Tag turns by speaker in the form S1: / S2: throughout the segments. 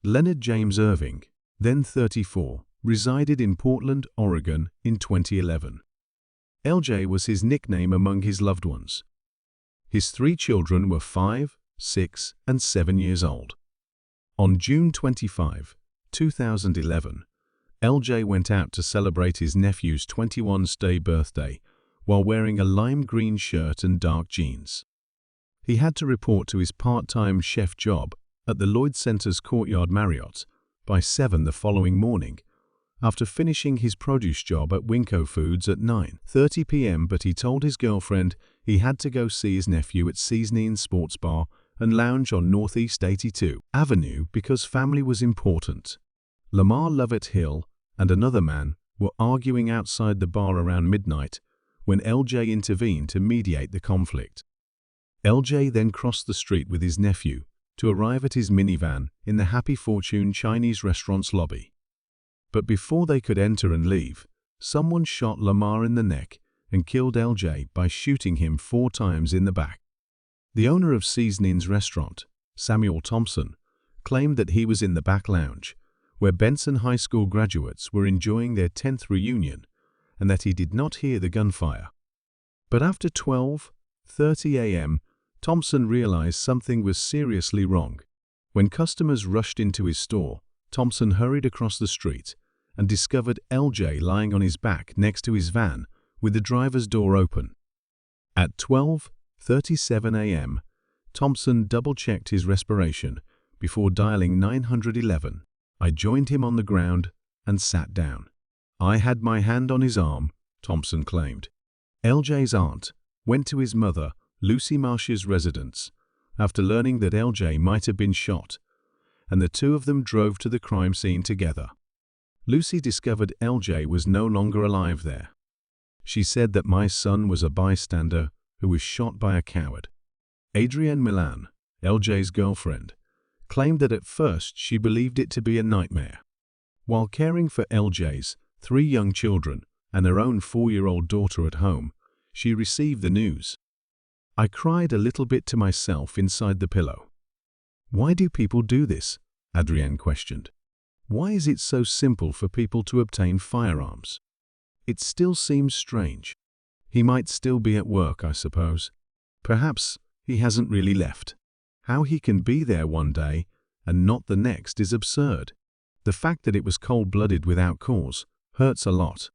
S1: Leonard James Irving, then 34, resided in Portland, Oregon in 2011. LJ was his nickname among his loved ones. His 3 children were 5, 6, and 7 years old. On June 25, 2011, LJ went out to celebrate his nephew's 21st birthday while wearing a lime green shirt and dark jeans. He had to report to his part-time chef job at the Lloyd Center's Courtyard Marriott by 7 the following morning, after finishing his produce job at Winco Foods at 9:30 p.m. But he told his girlfriend he had to go see his nephew at Seasonine Sports Bar and Lounge on Northeast 82 Avenue because family was important. Lamar Lovett Hill and another man were arguing outside the bar around midnight when LJ intervened to mediate the conflict. LJ then crossed the street with his nephew to arrive at his minivan in the Happy Fortune Chinese restaurant's lobby. But before they could enter and leave, someone shot Lamar in the neck and killed LJ by shooting him 4 times in the back. The owner of Seasoning's restaurant, Samuel Thompson, claimed that he was in the back lounge, where Benson High School graduates were enjoying their 10th reunion, and that he did not hear the gunfire. But after 12:30 a.m., Thompson realized something was seriously wrong. When customers rushed into his store, Thompson hurried across the street and discovered LJ lying on his back next to his van with the driver's door open. At 12:37 a.m., Thompson double-checked his respiration before dialing 911. I joined him on the ground and sat down. I had my hand on his arm, Thompson claimed. LJ's aunt went to his mother, Lucy Marsh's residence after learning that LJ might have been shot, and the two of them drove to the crime scene together. Lucy discovered LJ was no longer alive there. She said that my son was a bystander who was shot by a coward. Adrienne Milan, LJ's girlfriend, claimed that at first she believed it to be a nightmare. While caring for LJ's 3 young children and her own 4-year-old daughter at home, she received the news. I cried a little bit to myself inside the pillow. Why do people do this? Adrienne questioned. Why is it so simple for people to obtain firearms? It still seems strange. He might still be at work, I suppose. Perhaps he hasn't really left. How he can be there one day and not the next is absurd. The fact that it was cold-blooded without cause hurts a lot.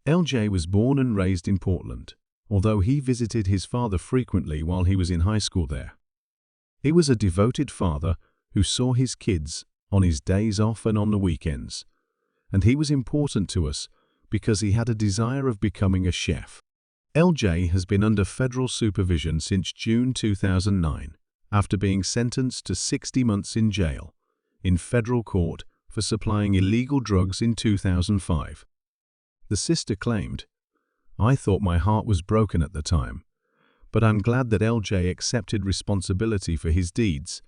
S1: LJ was born and raised in Portland, although he visited his father frequently while he was in high school there. He was a devoted father who saw his kids on his days off and on the weekends, and he was important to us because he had a desire of becoming a chef. LJ has been under federal supervision since June 2009, after being sentenced to 60 months in jail in federal court for supplying illegal drugs in 2005. The sister claimed, "I thought my heart was broken at the time, but I'm glad that LJ accepted responsibility for his deeds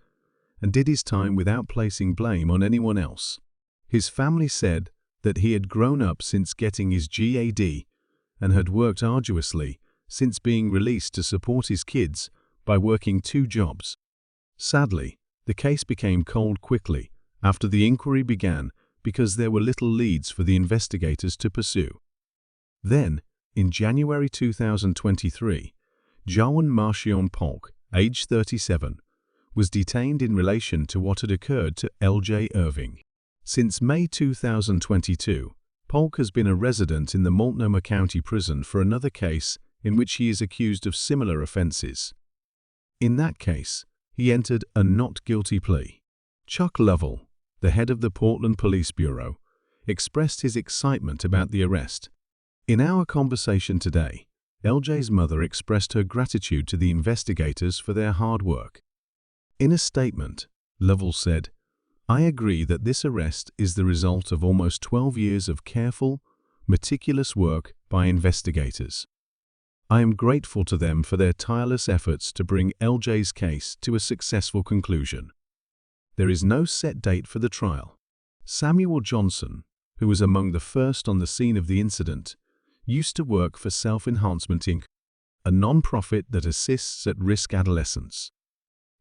S1: and did his time without placing blame on anyone else." His family said that he had grown up since getting his GAD and had worked arduously since being released to support his kids by working 2 jobs. Sadly, the case became cold quickly after the inquiry began because there were little leads for the investigators to pursue. Then, in January 2023, Jawan Marcion Polk, age 37, was detained in relation to what had occurred to LJ Irving. Since May 2022, Polk has been a resident in the Multnomah County Prison for another case in which he is accused of similar offenses. In that case, he entered a not guilty plea. Chuck Lovell, the head of the Portland Police Bureau, expressed his excitement about the arrest. In our conversation today, LJ's mother expressed her gratitude to the investigators for their hard work. In a statement, Lovell said, "I agree that this arrest is the result of almost 12 years of careful, meticulous work by investigators. I am grateful to them for their tireless efforts to bring LJ's case to a successful conclusion. There is no set date for the trial." Samuel Johnson, who was among the first on the scene of the incident, used to work for Self-Enhancement Inc., a non-profit that assists at-risk adolescents.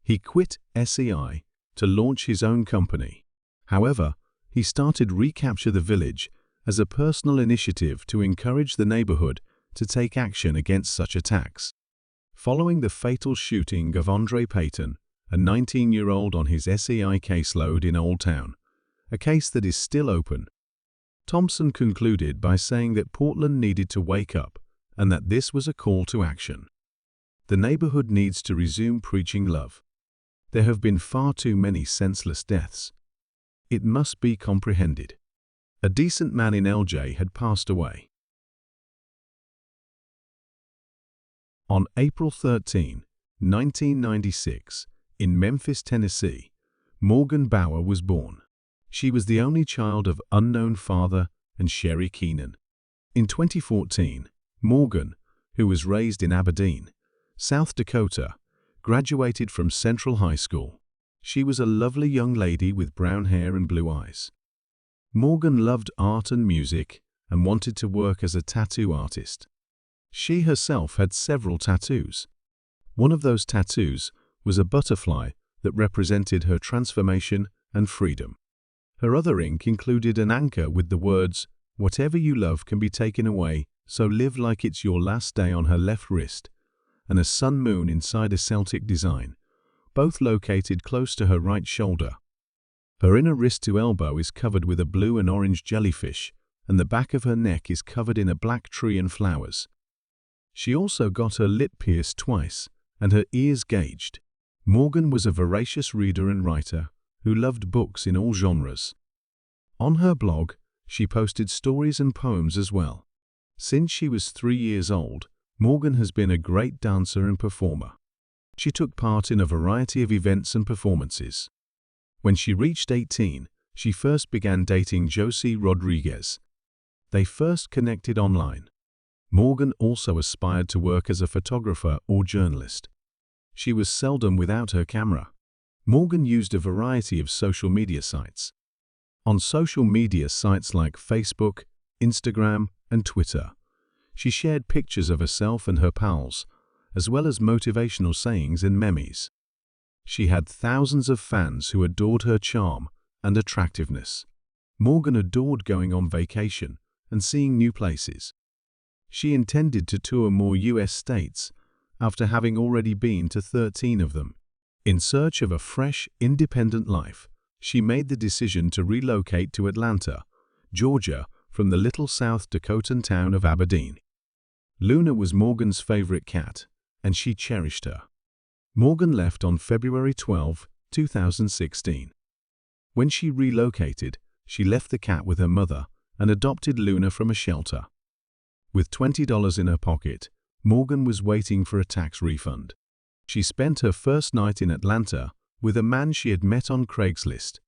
S1: He quit SEI to launch his own company, However, he started Recapture the Village as a personal initiative to encourage the neighborhood to take action against such attacks. Following the fatal shooting of Andre Payton, a 19-year-old on his SEI caseload in Old Town, a case that is still open, Thompson concluded by saying that Portland needed to wake up and that this was a call to action. The neighborhood needs to resume preaching love. There have been far too many senseless deaths. It must be comprehended. A decent man in LJ had passed away. On April 13, 1996, in Memphis, Tennessee, Morgan Bauer was born. She was the only child of unknown father and Sherry Keenan. In 2014, Morgan, who was raised in Aberdeen, South Dakota, graduated from Central High School. She was a lovely young lady with brown hair and blue eyes. Morgan loved art and music and wanted to work as a tattoo artist. She herself had several tattoos. One of those tattoos was a butterfly that represented her transformation and freedom. Her other ink included an anchor with the words, "Whatever you love can be taken away, so live like it's your last day," on her left wrist, and a sun-moon inside a Celtic design, both located close to her right shoulder. Her inner wrist to elbow is covered with a blue and orange jellyfish, and the back of her neck is covered in a black tree and flowers. She also got her lip pierced twice and her ears gauged. Morgan was a voracious reader and writer who loved books in all genres. On her blog, she posted stories and poems as well. Since she was 3 years old, Morgan has been a great dancer and performer. She took part in a variety of events and performances. When she reached 18, she first began dating Josie Rodriguez. They first connected online. Morgan also aspired to work as a photographer or journalist. She was seldom without her camera. Morgan used a variety of social media sites. On social media sites like Facebook, Instagram, and Twitter, she shared pictures of herself and her pals, as well as motivational sayings and memes. She had thousands of fans who adored her charm and attractiveness. Morgan adored going on vacation and seeing new places. She intended to tour more US states after having already been to 13 of them. In search of a fresh, independent life, she made the decision to relocate to Atlanta, Georgia, from the little South Dakotan town of Aberdeen. Luna was Morgan's favorite cat, and she cherished her. Morgan left on February 12, 2016. When she relocated, she left the cat with her mother and adopted Luna from a shelter. With $20 in her pocket, Morgan was waiting for a tax refund. She spent her first night in Atlanta with a man she had met on Craigslist.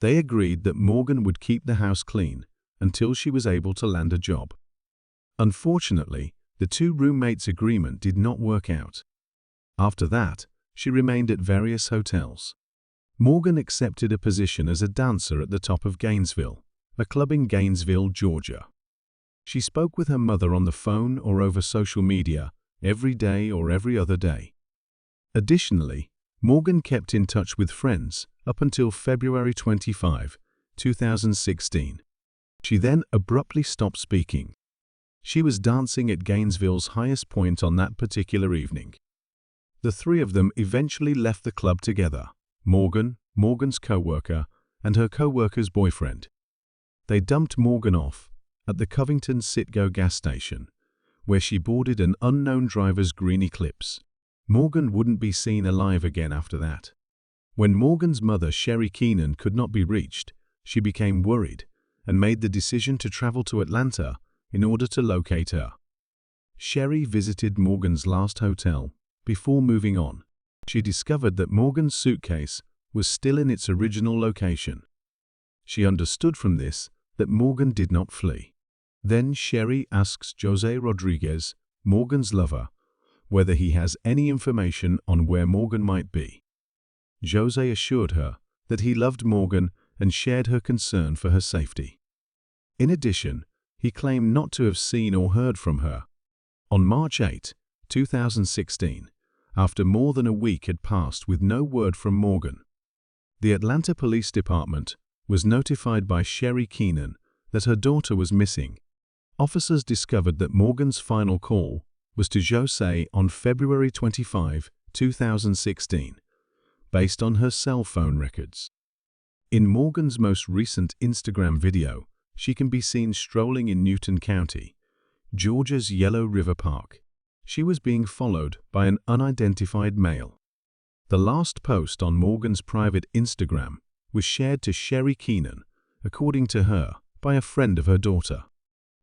S1: They agreed that Morgan would keep the house clean until she was able to land a job. Unfortunately, the two roommates' agreement did not work out. After that, she remained at various hotels. Morgan accepted a position as a dancer at the Top of Gainesville, a club in Gainesville, Georgia. She spoke with her mother on the phone or over social media every day or every other day. Additionally, Morgan kept in touch with friends up until February 25, 2016. She then abruptly stopped speaking. She was dancing at Gainesville's highest point on that particular evening. The three of them eventually left the club together: Morgan, Morgan's co-worker, and her co-worker's boyfriend. They dumped Morgan off at the Covington Citgo gas station, where she boarded an unknown driver's green Eclipse. Morgan wouldn't be seen alive again after that. When Morgan's mother, Sherry Keenan, could not be reached, she became worried and made the decision to travel to Atlanta in order to locate her. Sherry visited Morgan's last hotel before moving on. She discovered that Morgan's suitcase was still in its original location. She understood from this that Morgan did not flee. Then Sherry asks Jose Rodriguez, Morgan's lover, whether he has any information on where Morgan might be. Jose assured her that he loved Morgan and shared her concern for her safety. In addition, he claimed not to have seen or heard from her. On March 8, 2016, after more than a week had passed with no word from Morgan, the Atlanta Police Department was notified by Sherry Keenan that her daughter was missing. Officers discovered that Morgan's final call was to Jose on February 25, 2016, based on her cell phone records. In Morgan's most recent Instagram video, she can be seen strolling in Newton County, Georgia's Yellow River Park. She was being followed by an unidentified male. The last post on Morgan's private Instagram was shared to Sherry Keenan, according to her, by a friend of her daughter.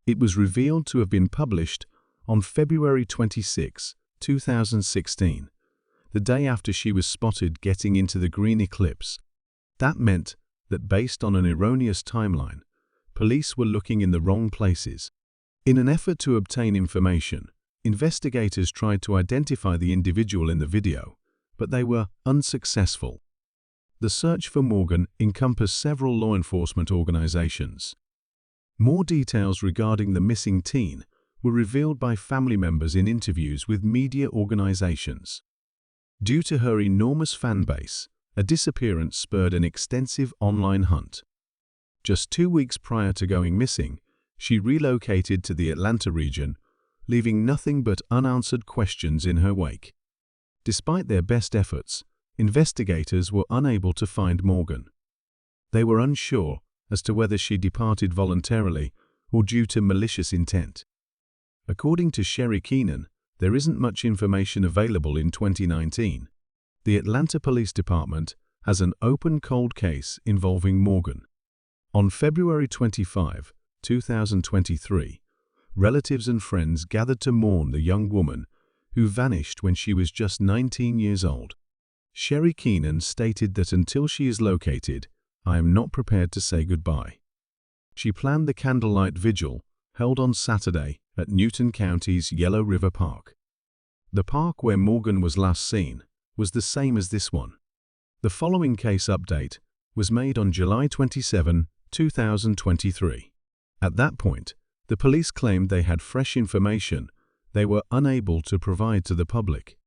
S1: It was revealed to have been published on February 26, 2016, the day after she was spotted getting into the green eclipse. That meant that based on an erroneous timeline, police were looking in the wrong places. In an effort to obtain information, investigators tried to identify the individual in the video, but they were unsuccessful. The search for Morgan encompassed several law enforcement organizations. More details regarding the missing teen were revealed by family members in interviews with media organizations. Due to her enormous fan base, a disappearance spurred an extensive online hunt. Just 2 weeks prior to going missing, she relocated to the Atlanta region, leaving nothing but unanswered questions in her wake. Despite their best efforts, investigators were unable to find Morgan. They were unsure as to whether she departed voluntarily or due to malicious intent. According to Sherry Keenan, there isn't much information available in 2019. The Atlanta Police Department has an open cold case involving Morgan. On February 25, 2023, relatives and friends gathered to mourn the young woman who vanished when she was just 19 years old. Sherry Keenan stated that until she is located, I am not prepared to say goodbye. She planned the candlelight vigil held on Saturday at Newton County's Yellow River Park. The park where Morgan was last seen was the same as this one. The following case update was made on July 27, 2023. At that point, the police claimed they had fresh information they were unable to provide to the public.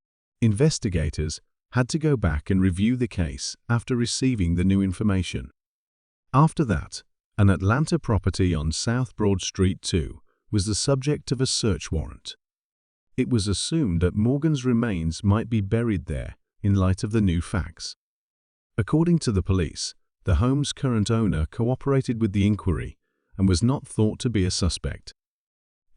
S1: Investigators had to go back and review the case after receiving the new information. After that, an Atlanta property on South Broad Street 2 was the subject of a search warrant. It was assumed that Morgan's remains might be buried there in light of the new facts. According to the police, the home's current owner cooperated with the inquiry and was not thought to be a suspect.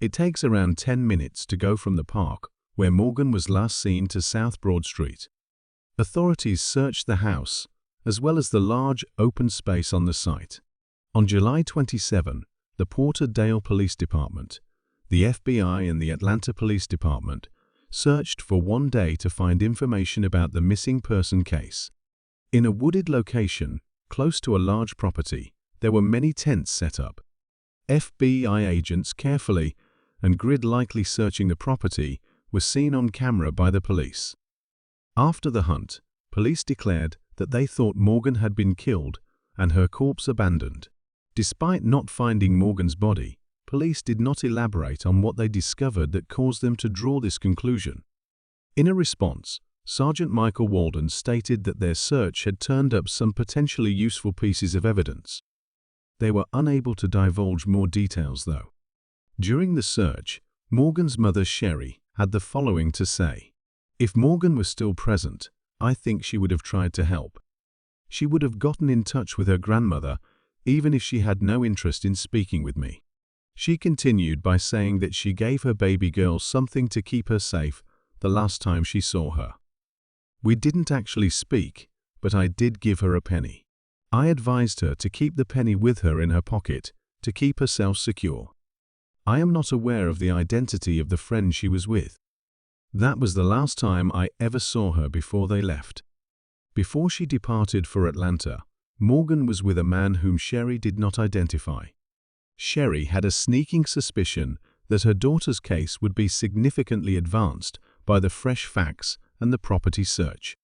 S1: It takes around 10 minutes to go from the park where Morgan was last seen to South Broad Street. Authorities searched the house, as well as the large open space on the site. On July 27, the Porter-Dale Police Department, the FBI and the Atlanta Police Department searched for 1 day to find information about the missing person case. In a wooded location, close to a large property, there were many tents set up. FBI agents carefully and grid-likely searching the property was seen on camera by the police. After the hunt, police declared that they thought Morgan had been killed and her corpse abandoned. Despite not finding Morgan's body, police did not elaborate on what they discovered that caused them to draw this conclusion. In a response, Sergeant Michael Walden stated that their search had turned up some potentially useful pieces of evidence. They were unable to divulge more details, though. During the search, Morgan's mother Sherry had the following to say: "If Morgan was still present, I think she would have tried to help. She would have gotten in touch with her grandmother, even if she had no interest in speaking with me." She continued by saying that she gave her baby girl something to keep her safe the last time she saw her. "We didn't actually speak, but I did give her a penny. I advised her to keep the penny with her in her pocket to keep herself secure. I am not aware of the identity of the friend she was with. That was the last time I ever saw her before they left." Before she departed for Atlanta, Morgan was with a man whom Sherry did not identify. Sherry had a sneaking suspicion that her daughter's case would be significantly advanced by the fresh facts and the property search.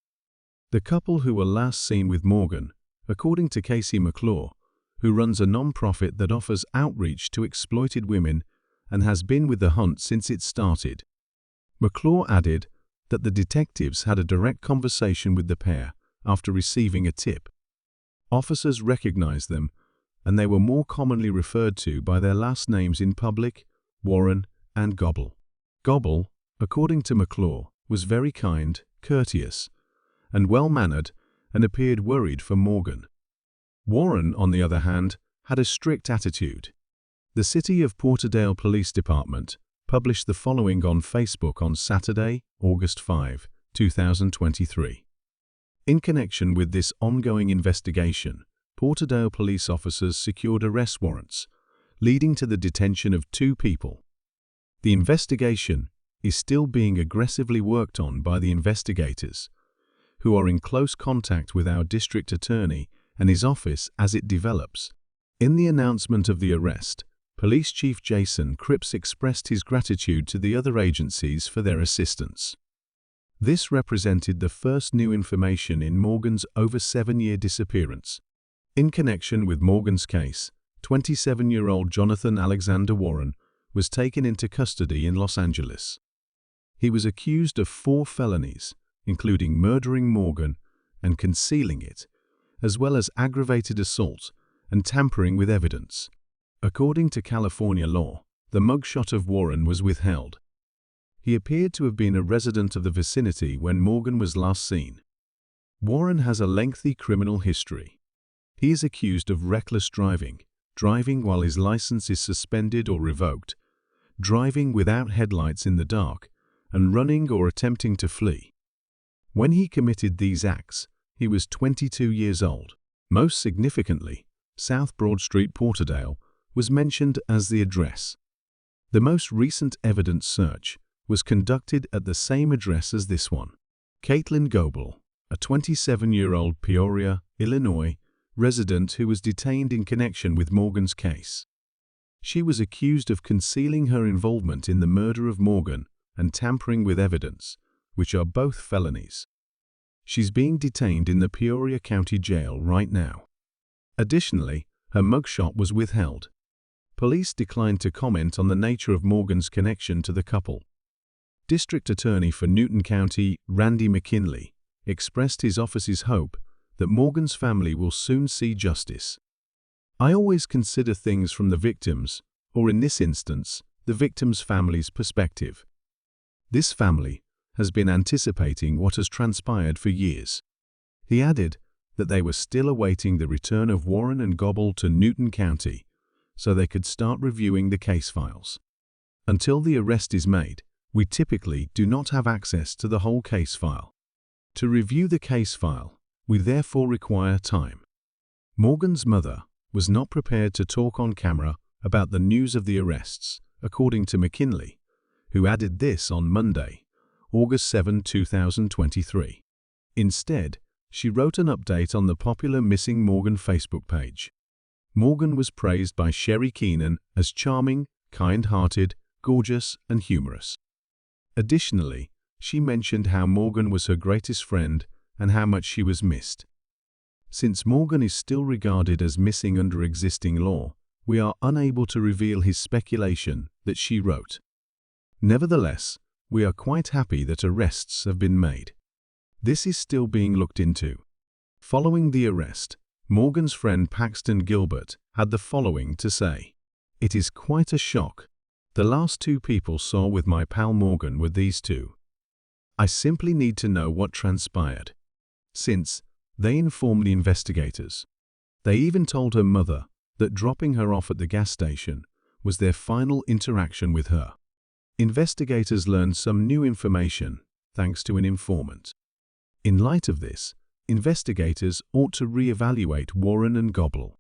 S1: The couple who were last seen with Morgan, according to Casey McClure, who runs a non-profit that offers outreach to exploited women and has been with the hunt since it started. McClure added that the detectives had a direct conversation with the pair after receiving a tip. Officers recognized them, and they were more commonly referred to by their last names in public: Warren and Gobble. Gobble, according to McClure, was very kind, courteous, and well-mannered, and appeared worried for Morgan. Warren, on the other hand, had a strict attitude. The City of Porterdale Police Department published the following on Facebook on Saturday, August 5, 2023. In connection with this ongoing investigation, Porterdale police officers secured arrest warrants, leading to the detention of 2 people. The investigation is still being aggressively worked on by the investigators, who are in close contact with our district attorney and his office as it develops. In the announcement of the arrest, Police Chief Jason Cripps expressed his gratitude to the other agencies for their assistance. This represented the first new information in Morgan's over 7-year disappearance. In connection with Morgan's case, 27-year-old Jonathan Alexander Warren was taken into custody in Los Angeles. He was accused of 4 felonies, including murdering Morgan and concealing it, as well as aggravated assault and tampering with evidence. According to California law, the mugshot of Warren was withheld. He appeared to have been a resident of the vicinity when Morgan was last seen. Warren has a lengthy criminal history. He is accused of reckless driving, driving while his license is suspended or revoked, driving without headlights in the dark, and running or attempting to flee. When he committed these acts, he was 22 years old. Most significantly, South Broad Street, Porterdale, was mentioned as the address. The most recent evidence search was conducted at the same address as this one. Caitlin Goebel, a 27-year-old Peoria, Illinois, resident who was detained in connection with Morgan's case. She was accused of concealing her involvement in the murder of Morgan and tampering with evidence, which are both felonies. She's being detained in the Peoria County Jail right now. Additionally, her mugshot was withheld. Police declined to comment on the nature of Morgan's connection to the couple. District Attorney for Newton County, Randy McKinley, expressed his office's hope that Morgan's family will soon see justice. "I always consider things from the victim's, or in this instance, the victim's family's perspective. This family has been anticipating what has transpired for years." He added that they were still awaiting the return of Warren and Gobble to Newton County so they could start reviewing the case files. "Until the arrest is made, we typically do not have access to the whole case file. To review the case file, we therefore require time." Morgan's mother was not prepared to talk on camera about the news of the arrests, according to McKinley, who added this on Monday, August 7, 2023. Instead, she wrote an update on the popular Missing Morgan Facebook page. Morgan was praised by Sherry Keenan as charming, kind-hearted, gorgeous, and humorous. Additionally, she mentioned how Morgan was her greatest friend and how much she was missed. Since Morgan is still regarded as missing under existing law, we are unable to reveal his speculation that she wrote. Nevertheless, we are quite happy that arrests have been made. This is still being looked into. Following the arrest, Morgan's friend Paxton Gilbert had the following to say: "It is quite a shock. The last 2 people saw with my pal Morgan were these 2. I simply need to know what transpired." Since they informed the investigators, they even told her mother that dropping her off at the gas station was their final interaction with her. Investigators learned some new information thanks to an informant. In light of this, investigators ought to re-evaluate Warren and Gobble.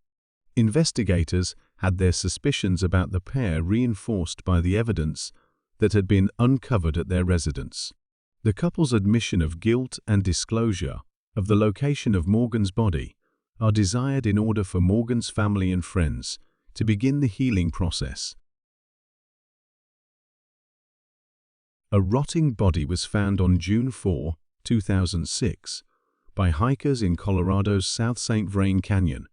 S1: Investigators had their suspicions about the pair reinforced by the evidence that had been uncovered at their residence. The couple's admission of guilt and disclosure of the location of Morgan's body are desired in order for Morgan's family and friends to begin the healing process. A rotting body was found on June 4, 2006, by hikers in Colorado's South St. Vrain Canyon,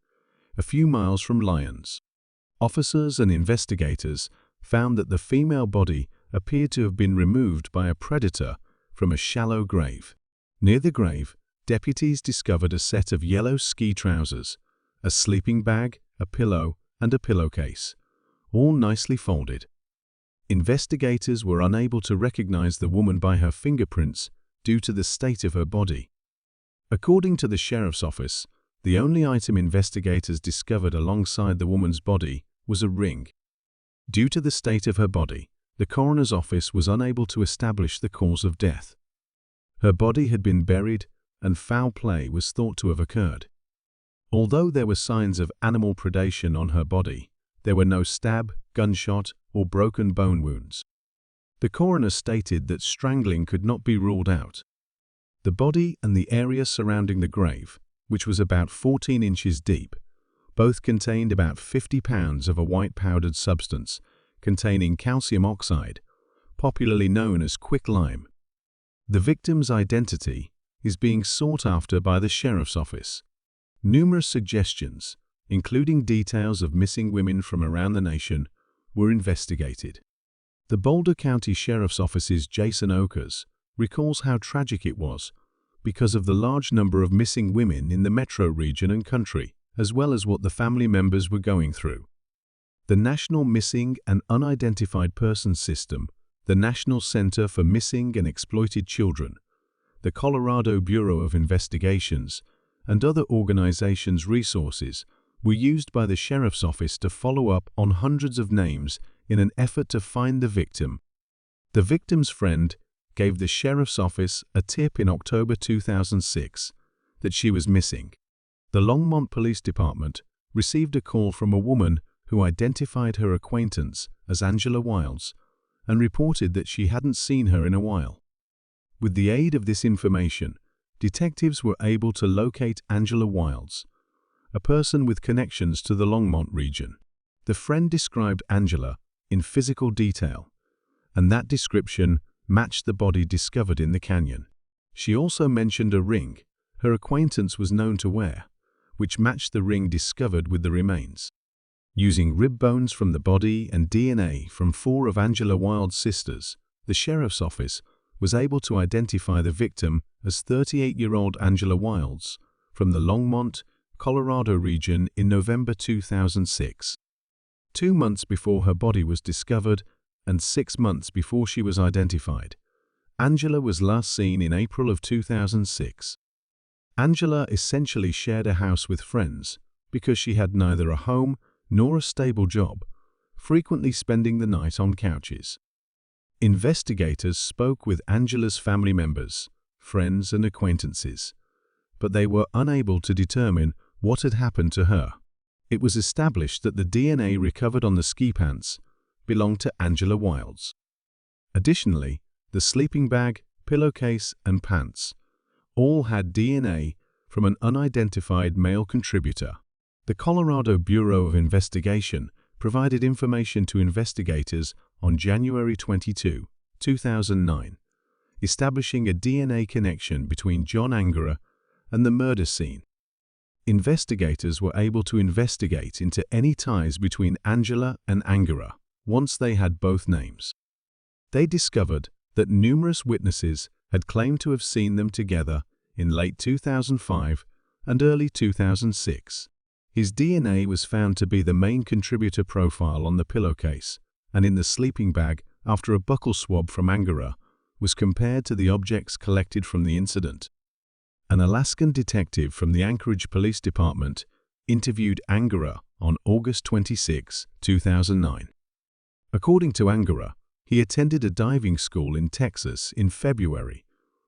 S1: a few miles from Lyons. Officers and investigators found that the female body appeared to have been removed by a predator from a shallow grave. Near the grave, deputies discovered a set of yellow ski trousers a sleeping bag, a pillow, and a pillowcase, all nicely folded. Investigators were unable to recognize the woman by her fingerprints due to the state of her body. According to the sheriff's office, the only item investigators discovered alongside the woman's body was a ring. Due to the state of her body, the coroner's office was unable to establish the cause of death. Her body had been buried, and foul play was thought to have occurred. Although there were signs of animal predation on her body, there were no stab, gunshot, or broken bone wounds. The coroner stated that strangling could not be ruled out. The body and the area surrounding the grave, which was about 14 inches deep, both contained about 50 pounds of a white powdered substance containing calcium oxide, popularly known as quicklime. The victim's identity is being sought after by the sheriff's office. Numerous suggestions, including details of missing women from around the nation, were investigated. The Boulder County Sheriff's Office's Jason Oakers recalls how tragic it was because of the large number of missing women in the metro region and country, as well as what the family members were going through. The National Missing and Unidentified Persons System, the National Center for Missing and Exploited Children, the Colorado Bureau of Investigations, and other organizations' resources were used by the sheriff's office to follow up on hundreds of names in an effort to find the victim. The victim's friend gave the sheriff's office a tip in October 2006 that she was missing. The Longmont Police Department received a call from a woman who identified her acquaintance as Angela Wilds and reported that she hadn't seen her in a while. With the aid of this information, detectives were able to locate Angela Wilds, a person with connections to the Longmont region. The friend described Angela in physical detail, and that description matched the body discovered in the canyon. She also mentioned a ring her acquaintance was known to wear, which matched the ring discovered with the remains. Using rib bones from the body and DNA from 4 of Angela Wilds' sisters, the sheriff's office was able to identify the victim as 38-year-old Angela Wilds from the Longmont, Colorado region in November 2006. 2 months before her body was discovered and 6 months before she was identified, Angela was last seen in April of 2006. Angela essentially shared a house with friends because she had neither a home nor a stable job, frequently spending the night on couches. Investigators spoke with Angela's family members, friends, and acquaintances, but they were unable to determine what had happened to her. It was established that the DNA recovered on the ski pants belonged to Angela Wilds. Additionally, the sleeping bag, pillowcase, and pants all had DNA from an unidentified male contributor. The Colorado Bureau of Investigation provided information to investigators on January 22, 2009, establishing a DNA connection between John Angara and the murder scene. Investigators were able to investigate into any ties between Angela and Angara once they had both names. They discovered that numerous witnesses had claimed to have seen them together in late 2005 and early 2006. His DNA was found to be the main contributor profile on the pillowcase, and in the sleeping bag after a buccal swab from Angara was compared to the objects collected from the incident. An Alaskan detective from the Anchorage Police Department interviewed Angara on August 26, 2009. According to Angara, he attended a diving school in Texas in February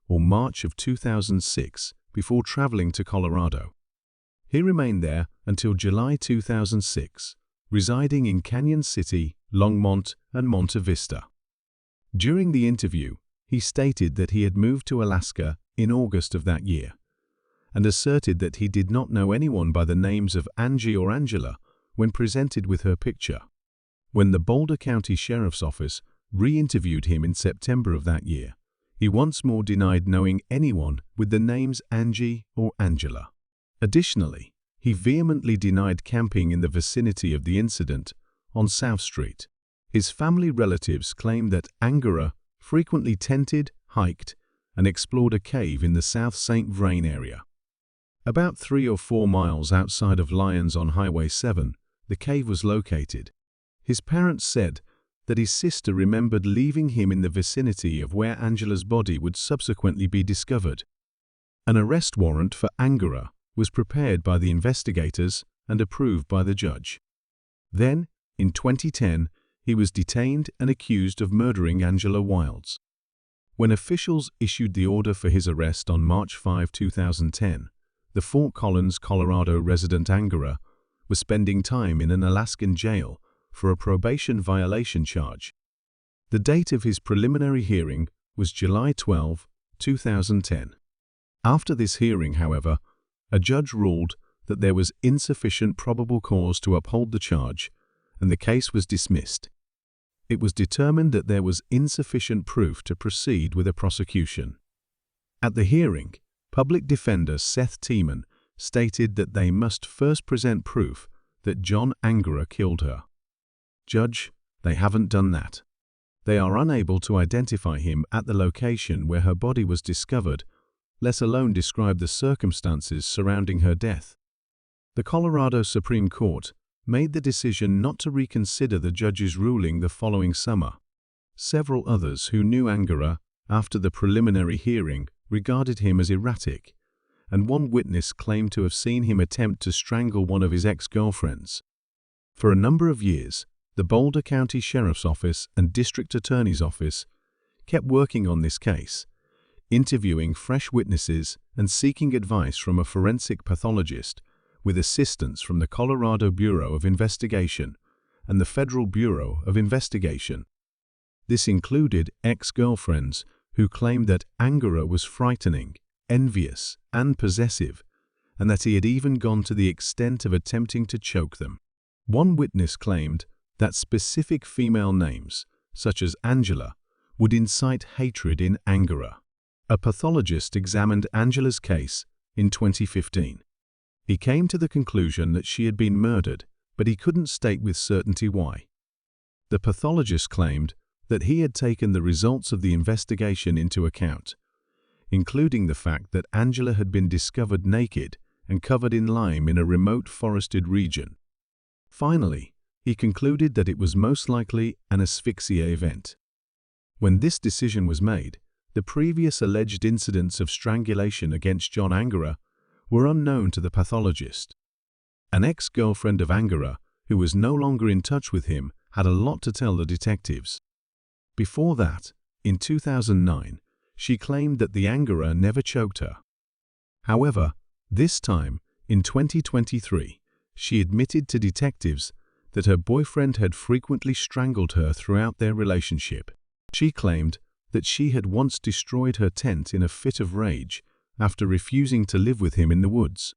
S1: or March of 2006 before traveling to Colorado. He remained there until July 2006, residing in Canyon City, Longmont, and Monte Vista. During the interview, he stated that he had moved to Alaska in August of that year, and asserted that he did not know anyone by the names of Angie or Angela when presented with her picture. When the Boulder County Sheriff's Office re-interviewed him in September of that year, he once more denied knowing anyone with the names Angie or Angela. Additionally, he vehemently denied camping in the vicinity of the incident on South Street. His family relatives claimed that Angara frequently tented, hiked, and explored a cave in the South St. Vrain area. About 3 or 4 miles outside of Lyons on Highway 7, the cave was located. His parents said that his sister remembered leaving him in the vicinity of where Angela's body would subsequently be discovered. An arrest warrant for Angara was prepared by the investigators and approved by the judge. Then, in 2010, he was detained and accused of murdering Angela Wilds. When officials issued the order for his arrest on March 5, 2010, the Fort Collins, Colorado resident Angara was spending time in an Alaskan jail for a probation violation charge. The date of his preliminary hearing was July 12, 2010. After this hearing, however, a judge ruled that there was insufficient probable cause to uphold the charge, and the case was dismissed. It was determined that there was insufficient proof to proceed with a prosecution. At the hearing, public defender Seth Tiemann stated that they must first present proof that John Angara killed her. Judge, they haven't done that. They are unable to identify him at the location where her body was discovered, let alone describe the circumstances surrounding her death. The Colorado Supreme Court made the decision not to reconsider the judge's ruling the following summer. Several others who knew Angara after the preliminary hearing regarded him as erratic, and one witness claimed to have seen him attempt to strangle one of his ex-girlfriends. For a number of years, the Boulder County Sheriff's Office and District Attorney's Office kept working on this case, interviewing fresh witnesses and seeking advice from a forensic pathologist with assistance from the Colorado Bureau of Investigation and the Federal Bureau of Investigation. This included ex-girlfriends who claimed that Angara was frightening, envious, and possessive, and that he had even gone to the extent of attempting to choke them. One witness claimed that specific female names, such as Angela, would incite hatred in Angara. A pathologist examined Angela's case in 2015. He came to the conclusion that she had been murdered, but he couldn't state with certainty why. The pathologist claimed that he had taken the results of the investigation into account, including the fact that Angela had been discovered naked and covered in lime in a remote forested region. Finally, he concluded that it was most likely an asphyxia event. When this decision was made, the previous alleged incidents of strangulation against John Angara were unknown to the pathologist. An ex-girlfriend of Angara, who was no longer in touch with him, had a lot to tell the detectives. Before that, in 2009, she claimed that the Angara never choked her. However, this time, in 2023, she admitted to detectives that her boyfriend had frequently strangled her throughout their relationship. She claimed that she had once destroyed her tent in a fit of rage after refusing to live with him in the woods.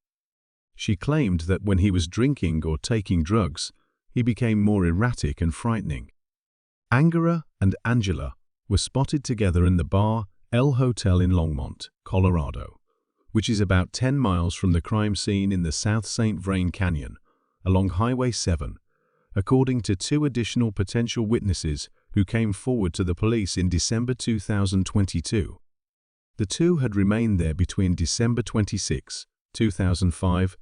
S1: She claimed that when he was drinking or taking drugs, he became more erratic and frightening. Angara and Angela were spotted together in the Bar El Hotel in Longmont, Colorado, which is about 10 miles from the crime scene in the South St. Vrain Canyon, along Highway 7, according to 2 additional potential witnesses who came forward to the police in December 2022. The two had remained there between December 26, 2005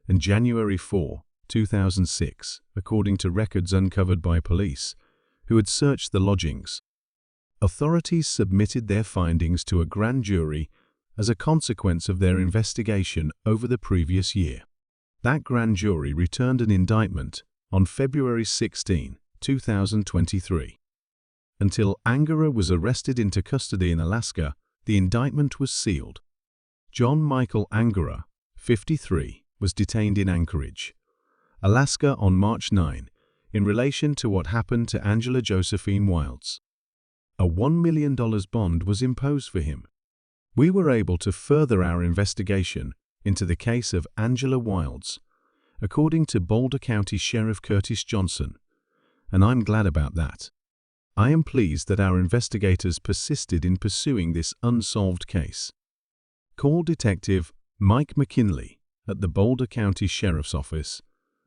S1: and January 4, 2006, according to records uncovered by police, who had searched the lodgings. Authorities submitted their findings to a grand jury as a consequence of their investigation over the previous year. That grand jury returned an indictment on February 16, 2023. Until Angara was arrested into custody in Alaska, the indictment was sealed. John Michael Angara, 53, was detained in Anchorage, Alaska on March 9 in relation to what happened to Angela Josephine Wilds. A $1 million bond was imposed for him. We were able to further our investigation into the case of Angela Wilds, according to Boulder County Sheriff Curtis Johnson, and I'm glad about that. I am pleased that our investigators persisted in pursuing this unsolved case. Call Detective Mike McKinley at the Boulder County Sheriff's Office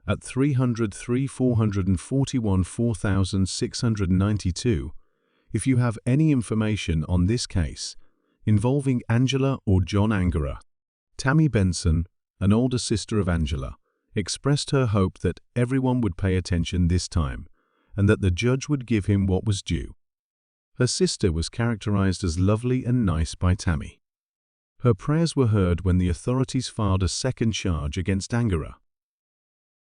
S1: at 300-341-4692 if you have any information on this case involving Angela or John Angara. Tammy Benson, an older sister of Angela, expressed her hope that everyone would pay attention this time and that the judge would give him what was due. Her sister was characterized as lovely and nice by Tammy. Her prayers were heard when the authorities filed a second charge against Angela.